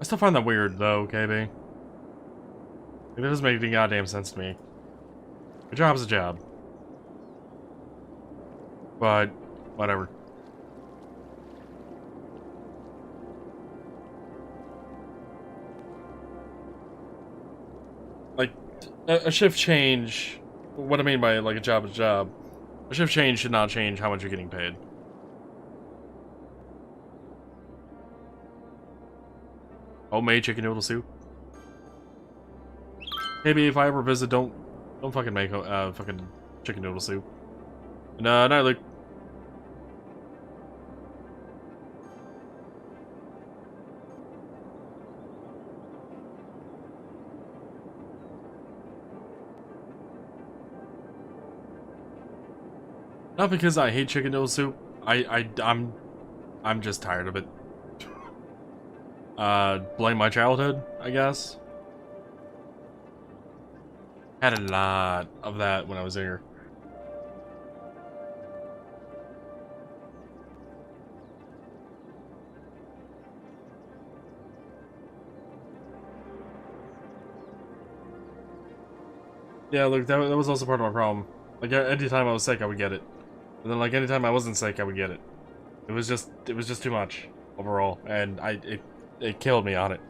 I still find that weird, though, KB. It doesn't make any goddamn sense to me. A job's a job. But, whatever. Like, a shift change... What I mean by, like, a job is a job. A shift change should not change how much you're getting paid. Homemade chicken noodle soup. Maybe if I ever visit, don't fucking make fucking chicken noodle soup. No, not like. Not because I hate chicken noodle soup. I'm just tired of it. Blame my childhood, I guess. Had a lot of that when I was younger. Yeah, look, that was also part of my problem. Like, anytime I was sick, I would get it. And then, like, anytime I wasn't sick, I would get it. It was just too much, overall. And it killed me on it.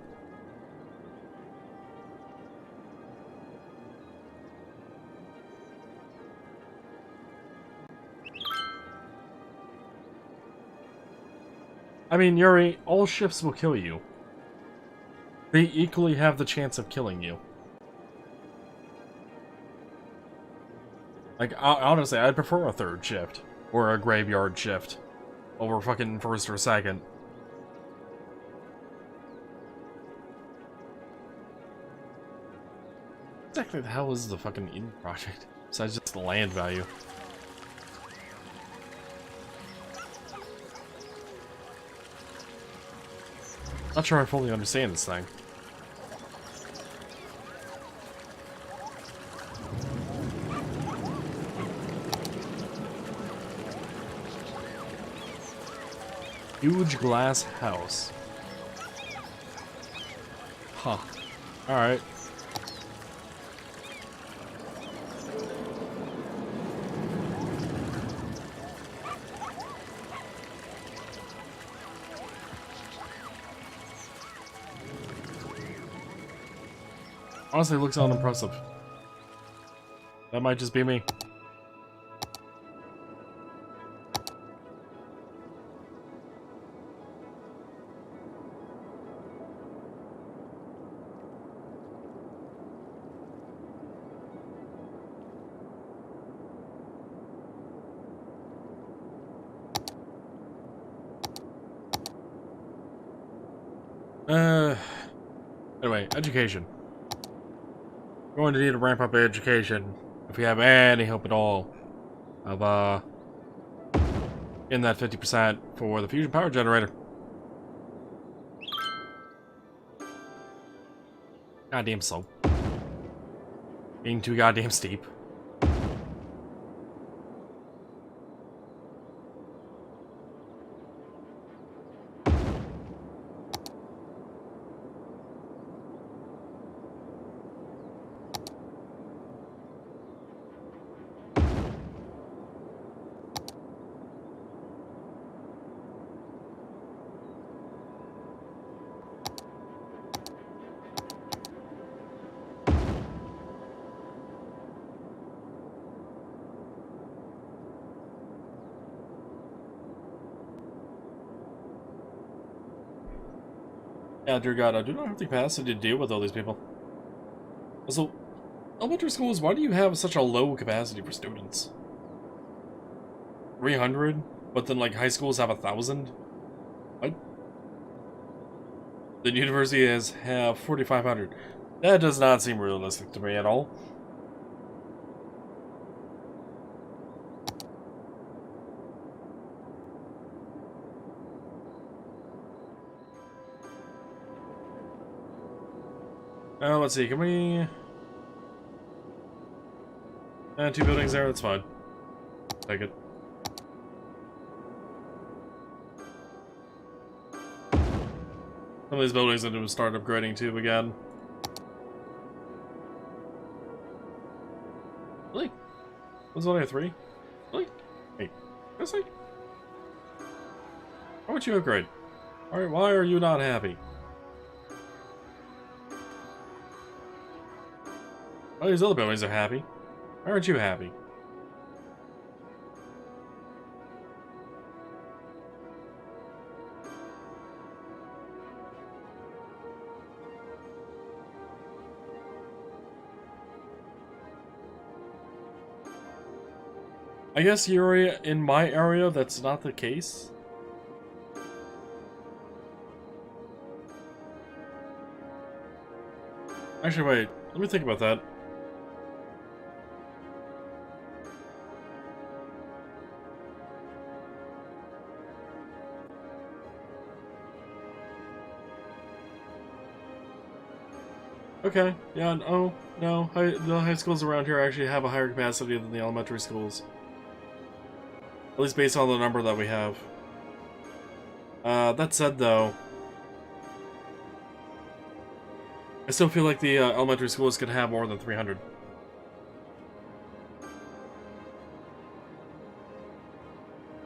I mean, Yuri, all shifts will kill you. They equally have the chance of killing you. Like, honestly, I'd prefer a third shift. Or a graveyard shift. Over fucking first or second. Exactly the hell is the fucking Eden project? Besides just the land value. Not sure I fully understand this thing. Huge glass house. Huh. Alright. Honestly, it looks unimpressive. That might just be me. Anyway, education. We're going to need to ramp up education if we have any hope at all of, in that 50% for the fusion power generator. Goddamn slow. Being too goddamn steep. Yeah, dear God, I do not have the capacity to deal with all these people. Also, elementary schools, why do you have such a low capacity for students? 300? But then, like, high schools have 1,000? What? The university have 4,500. That does not seem realistic to me at all. Let's see, can we... 2 buildings there, that's fine. Take it. Some of these buildings need to start upgrading too again. Really? Was only a 3? Really? Hey, seriously? Why would you upgrade? Why are you not happy? All these other buildings are happy. Why aren't you happy? I guess in my area, that's not the case. Actually, wait. Let me think about that. Okay, yeah, no, the high schools around here actually have a higher capacity than the elementary schools. At least based on the number that we have. That said, though, I still feel like the elementary schools could have more than 300.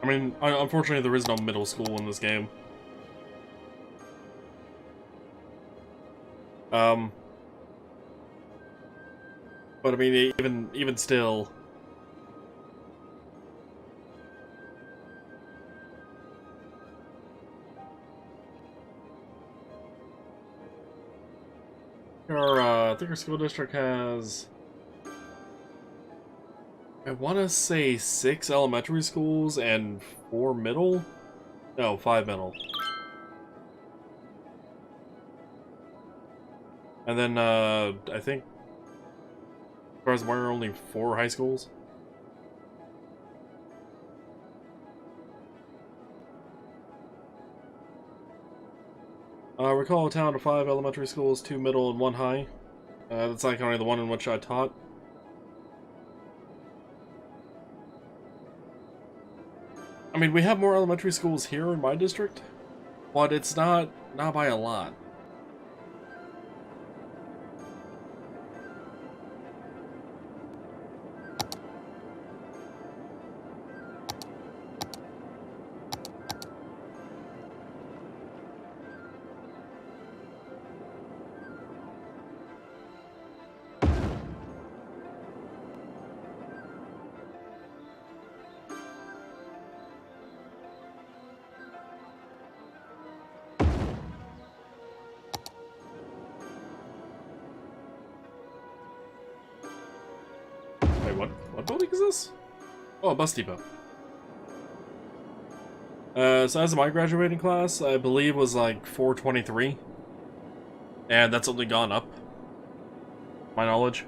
I mean, unfortunately, there is no middle school in this game. But I mean, even still. I think our school district has, I want to say 6 elementary schools and 4 middle? No, 5 middle. And then, I think, as far as I'm aware, only 4 high schools. We call a town of 5 elementary schools, 2 middle, and 1 high. That's like only the one in which I taught. I mean, we have more elementary schools here in my district, but it's not by a lot. Wait, what building is this? Oh, a bus depot. So as of my graduating class, I believe was like 423. And that's only gone up. My knowledge.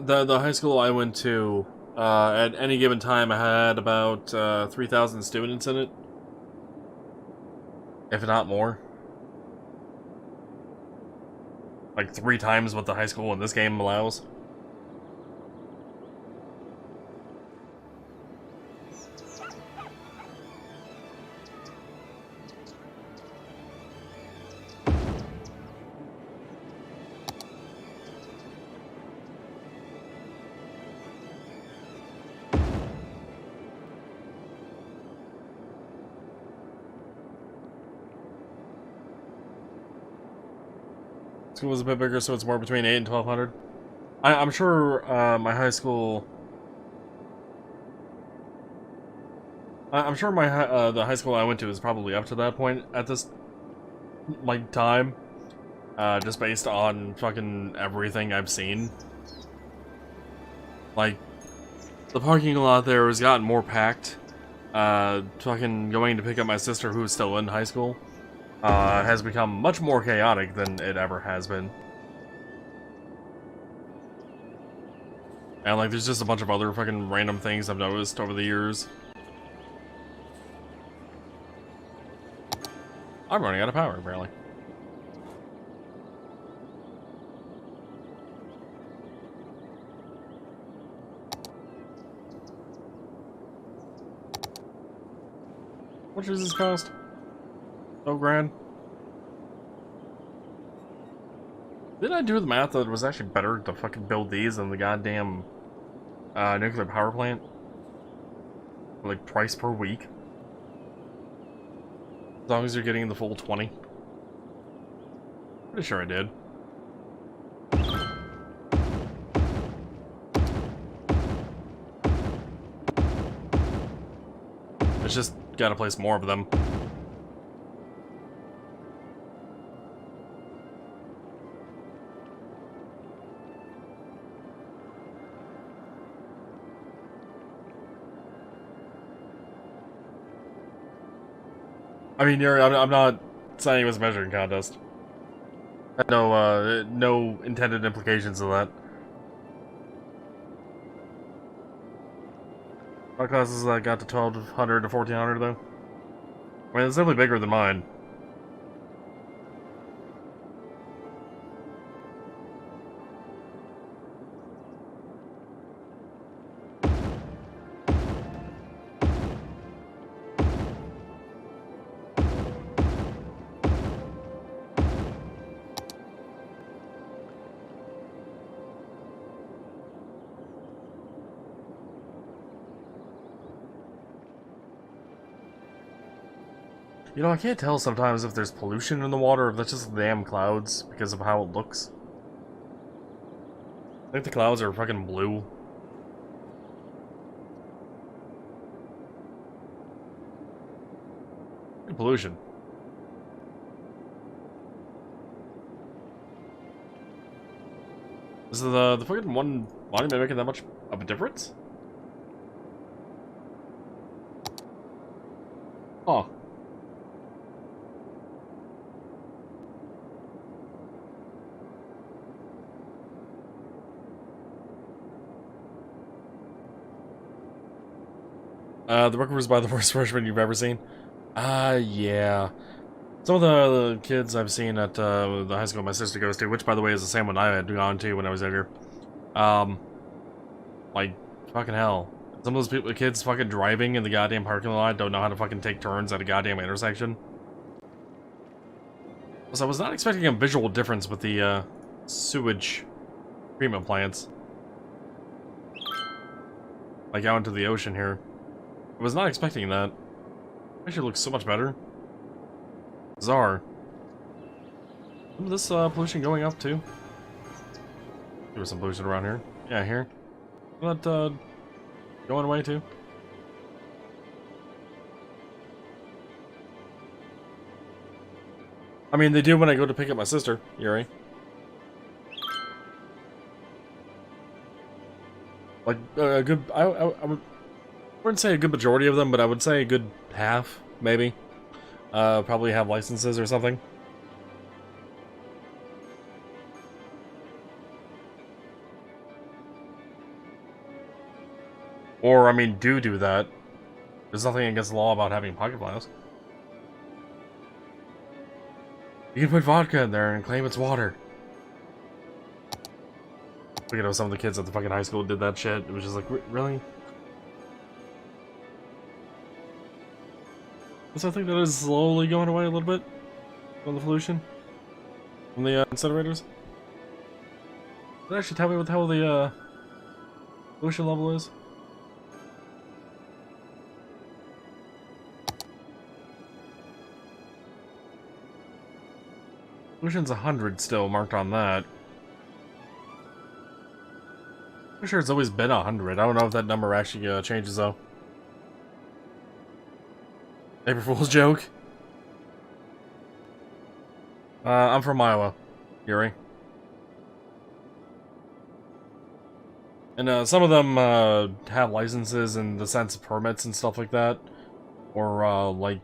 The high school I went to, at any given time I had about 3,000 students in it. If not more. Like 3 times what the high school in this game allows. School was a bit bigger, so it's more between 8 and 1,200. I'm sure my high school. I'm sure the high school I went to is probably up to that point at this like time, just based on fucking everything I've seen. Like the parking lot there has gotten more packed. Fucking going to pick up my sister who's still in high school. Has become much more chaotic than it ever has been. And, like, there's just a bunch of other fucking random things I've noticed over the years. I'm running out of power, apparently. What does this cost? $12 grand. Did I do the math that it was actually better to fucking build these than the goddamn nuclear power plant? Like, price per week? As long as you're getting the full 20. Pretty sure I did. It's just gotta place more of them. I mean, I'm not saying it was a measuring contest. No intended implications of that. My classes got to 1,200 to 1,400 though. I mean, it's definitely bigger than mine. You know, I can't tell sometimes if there's pollution in the water or if that's just the damn clouds because of how it looks. I think the clouds are fucking blue. Good pollution. Is the fucking one monument making that much of a difference? Huh. The record was by the worst freshman you've ever seen. Yeah. Some of the kids I've seen at the high school my sister goes to, which by the way is the same one I had gone to when I was younger. Like, fucking hell. Some of those kids fucking driving in the goddamn parking lot don't know how to fucking take turns at a goddamn intersection. So I was not expecting a visual difference with the sewage treatment plants. Like out into the ocean here. I was not expecting that. Actually looks so much better. Bizarre. Some of this pollution going up too. There was some pollution around here. Yeah, here. That going away too. I mean, they do when I go to pick up my sister, Yuri. Like a good, I wouldn't say a good majority of them, but I would say a good half, maybe. Probably have licenses or something. Or, I mean, do that. There's nothing against the law about having pocket files. You can put vodka in there and claim it's water. Look at how some of the kids at the fucking high school did that shit. It was just like, really? So I think that is slowly going away a little bit from the pollution from the incinerators. Does it actually tell me what the hell the pollution level is? Pollution's 100 still marked on that. I'm sure it's always been 100. I don't know if that number actually changes though. April Fool's joke. I'm from Iowa, Yuri. And some of them have licenses in the sense of permits and stuff like that. Or like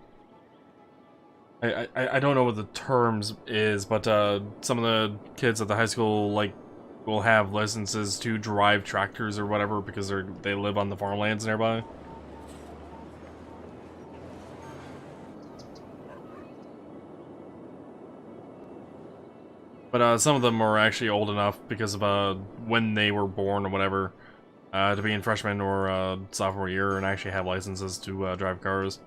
I don't know what the terms is, but some of the kids at the high school like will have licenses to drive tractors or whatever because they live on the farmlands nearby. But some of them are actually old enough because of when they were born or whatever to be in freshman or sophomore year and actually have licenses to drive cars.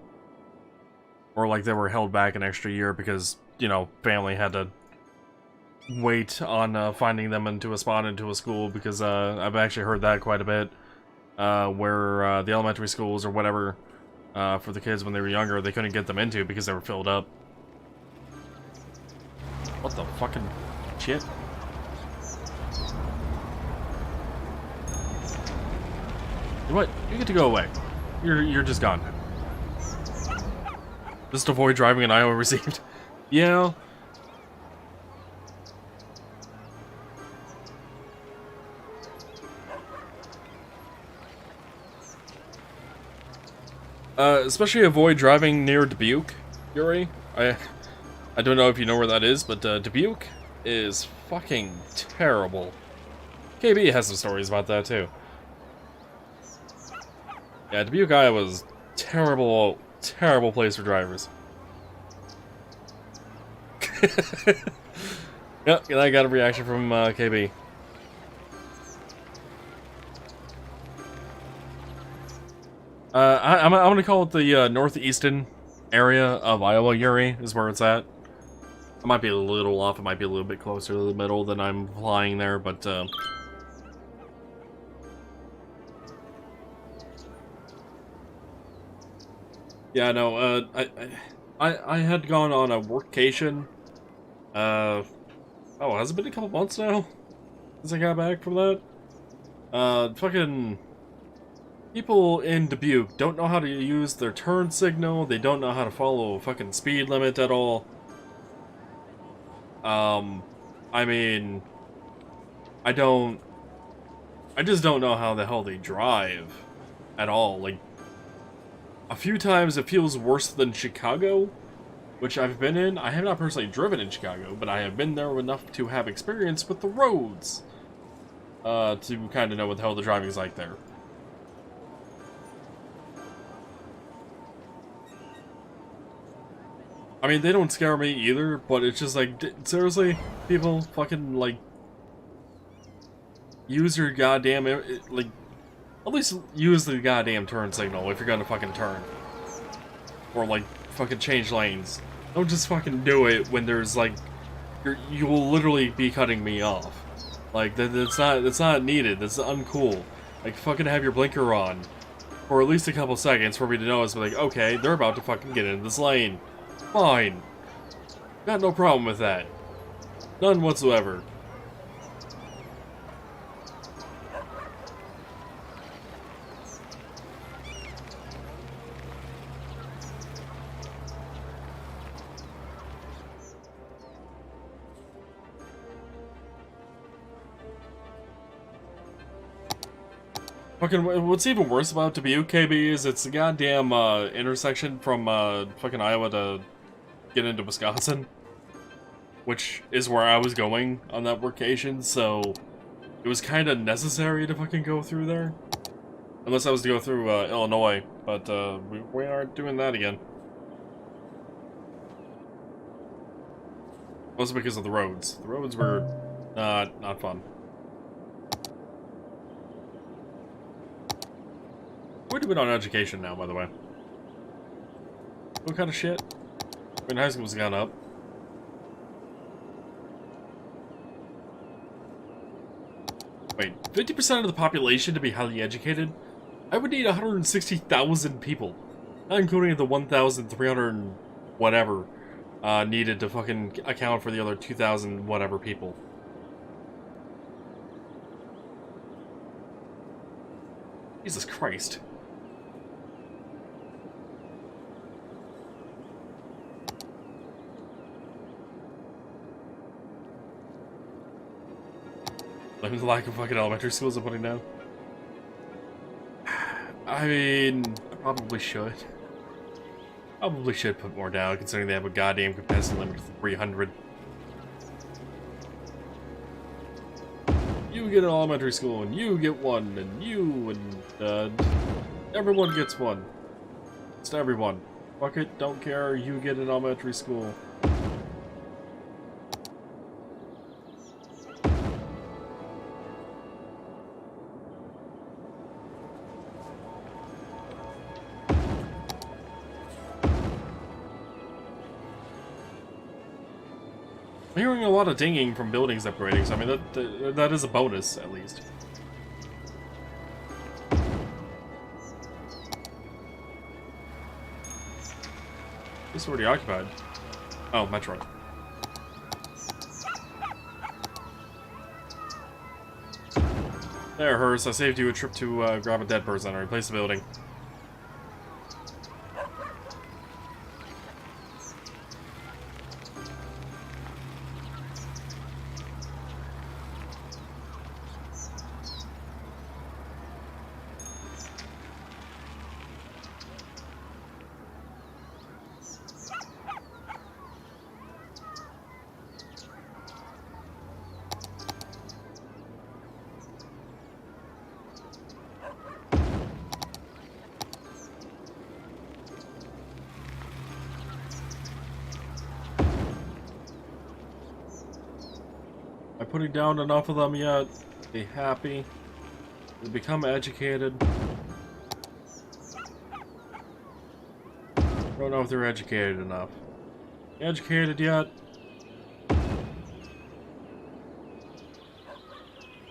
Or like they were held back an extra year because, you know, family had to wait on finding them into a spot into a school, because I've actually heard that quite a bit, where the elementary schools or whatever, for the kids when they were younger, they couldn't get them into because they were filled up. What the fucking shit? You know what? You get to go away. You're just gone. Just avoid driving in Iowa received. Yeah. Especially avoid driving near Dubuque, Yuri. I don't know if you know where that is, but Dubuque is fucking terrible. KB has some stories about that too. Yeah, Dubuque, Iowa was terrible, terrible place for drivers. Yep, I got a reaction from KB. I'm gonna call it the northeastern area of Iowa, Yuri, is where it's at. I might be a little off, it might be a little bit closer to the middle than I'm flying there, but yeah, no, I had gone on a workcation. Oh, has it been a couple months now since I got back from that? Fucking people in Dubuque don't know how to use their turn signal. They don't know how to follow a fucking speed limit at all. I mean, I just don't know how the hell they drive at all. Like, a few times it feels worse than Chicago, which I've been in. I have not personally driven in Chicago, but I have been there enough to have experience with the roads, to kind of know what the hell the driving is like there. I mean, they don't scare me either, but it's just like, seriously, people fucking, like, use your goddamn, like, at least use the goddamn turn signal if you're gonna fucking turn. Or, like, fucking change lanes. Don't just fucking do it when there's, like, you will literally be cutting me off. Like, that's not needed, that's uncool. Like, fucking have your blinker on for at least a couple seconds for me to notice, like, okay, they're about to fucking get into this lane. Fine. Got no problem with that. None whatsoever. Fucking, what's even worse about Dubuque, KB, is it's the goddamn intersection from fucking Iowa to get into Wisconsin, which is where I was going on that workation, so it was kind of necessary to fucking go through there. Unless I was to go through Illinois, but we aren't doing that again. Mostly because of the roads. The roads were not fun. We're doing on education now, by the way. What kind of shit? When high school's gone up. Wait, 50% of the population to be highly educated? I would need 160,000 people. Not including the 1,300 whatever needed to fucking account for the other 2,000 whatever people. Jesus Christ. Like the lack of fucking elementary schools I'm putting down. I mean, I probably should. Probably should put more down, considering they have a goddamn capacity limit of 300. You get an elementary school, and you get one, and you, and everyone gets one. It's everyone. Fuck it, don't care, you get an elementary school. I'm hearing a lot of dinging from buildings upgrading, so I mean, that is a bonus, at least. This is already occupied. Oh, my truck. There, Hearst. I saved you a trip to grab a dead person and replace the building. Am I putting down enough of them yet? Be happy. They become educated. Don't know if they're educated enough. Educated yet?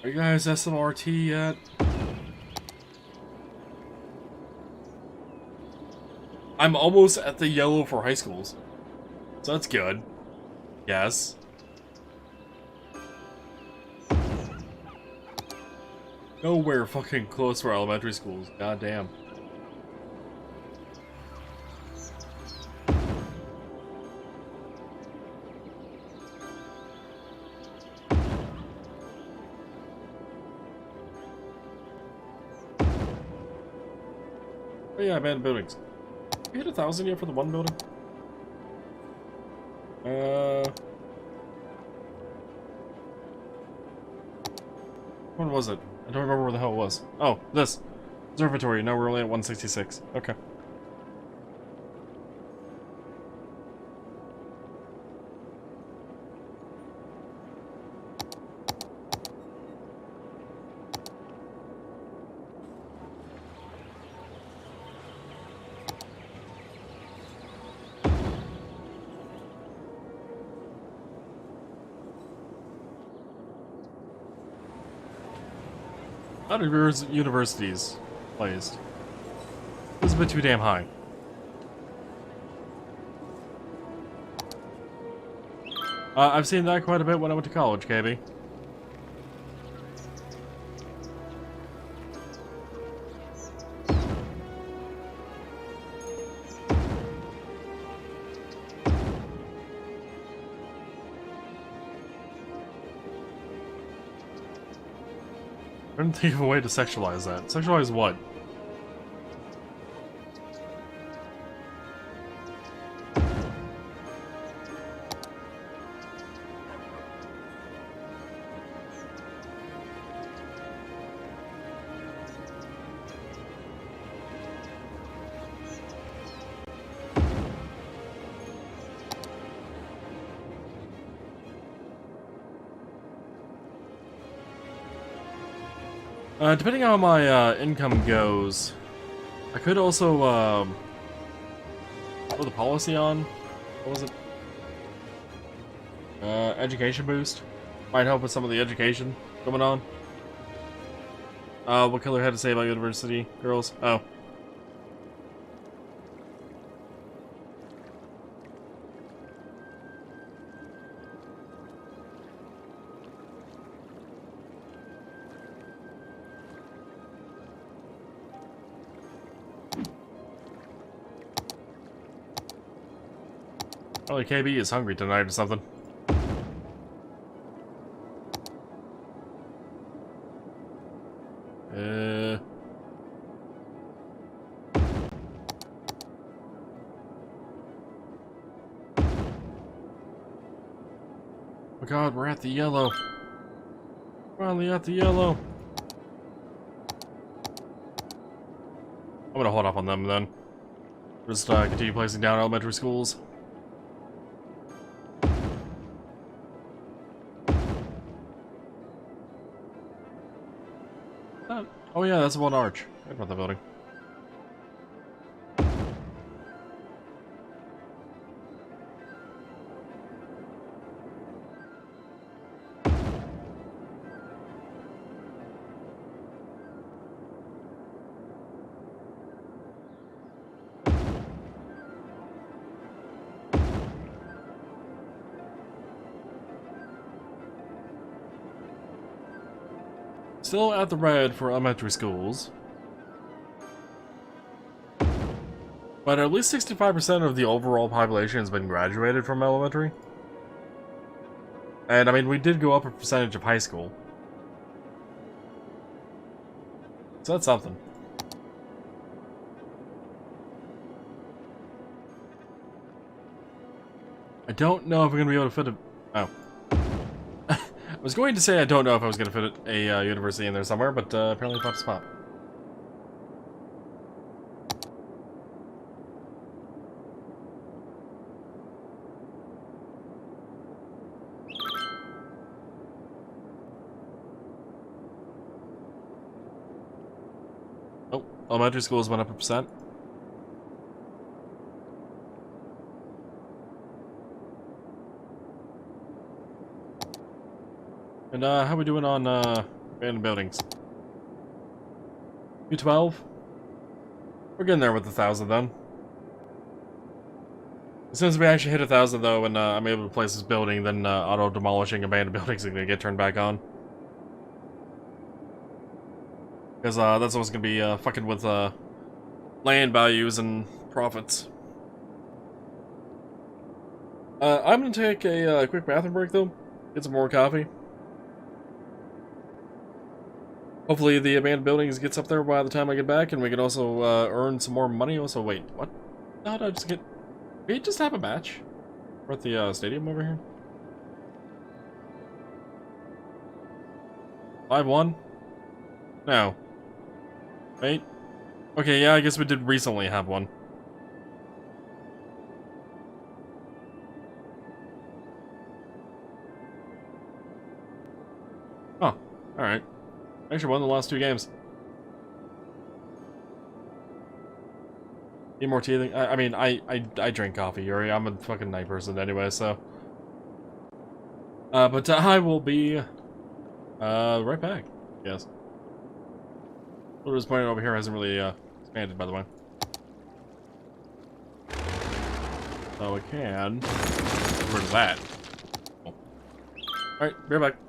Are you guys SMRT yet? I'm almost at the yellow for high schools. So that's good. Yes. Nowhere fucking close for elementary schools. God damn. Oh yeah, abandoned buildings. You hit 1,000 yet for the one building? What was it? I don't remember where the hell it was. Oh, this. Observatory. No, we're only at 166. Okay. Not universities placed. This is a bit too damn high. I've seen that quite a bit when I went to college, KB. I didn't think of a way to sexualize that. Sexualize what? Depending on how my income goes, I could also put the policy on. What was it? Education boost. Might help with some of the education going on. What Killer had to say about university girls? Oh. Probably KB is hungry tonight or something. Oh god, we're at the yellow. Finally at the yellow. I'm gonna hold off on them then. Just continue placing down elementary schools. Oh yeah, that's one arch. Right about the building. still at the red for elementary schools. But at least 65% of the overall population has been graduated from elementary. And, I mean, we did go up a percentage of high school. So that's something. I don't know if we're going to be able to fit a... Oh. I was going to say I don't know if I was going to fit a university in there somewhere, but apparently it's not a spot. Oh, elementary schools went up a percent. And how we doing on abandoned buildings? U12? We're getting there with 1,000 then. As soon as we actually hit 1,000 though, and I'm able to place this building, then auto-demolishing abandoned buildings are gonna get turned back on. Because that's what's gonna be fucking with land values and profits. I'm gonna take a quick bathroom break though. Get some more coffee. Hopefully the abandoned buildings gets up there by the time I get back, and we can also earn some more money. Also, wait, what? How did I just get... Did we just have a match? We're at the stadium over here. 5-1? No. Wait. Okay, yeah, I guess we did recently have one. Oh, alright. Actually won the last 2 games. Need more tea? I mean, I drink coffee, Yuri. I'm a fucking night person anyway, so. But I will be right back. Yes. A little disappointed over here hasn't really expanded, by the way. So I can get rid of that. Cool. Alright, be right back.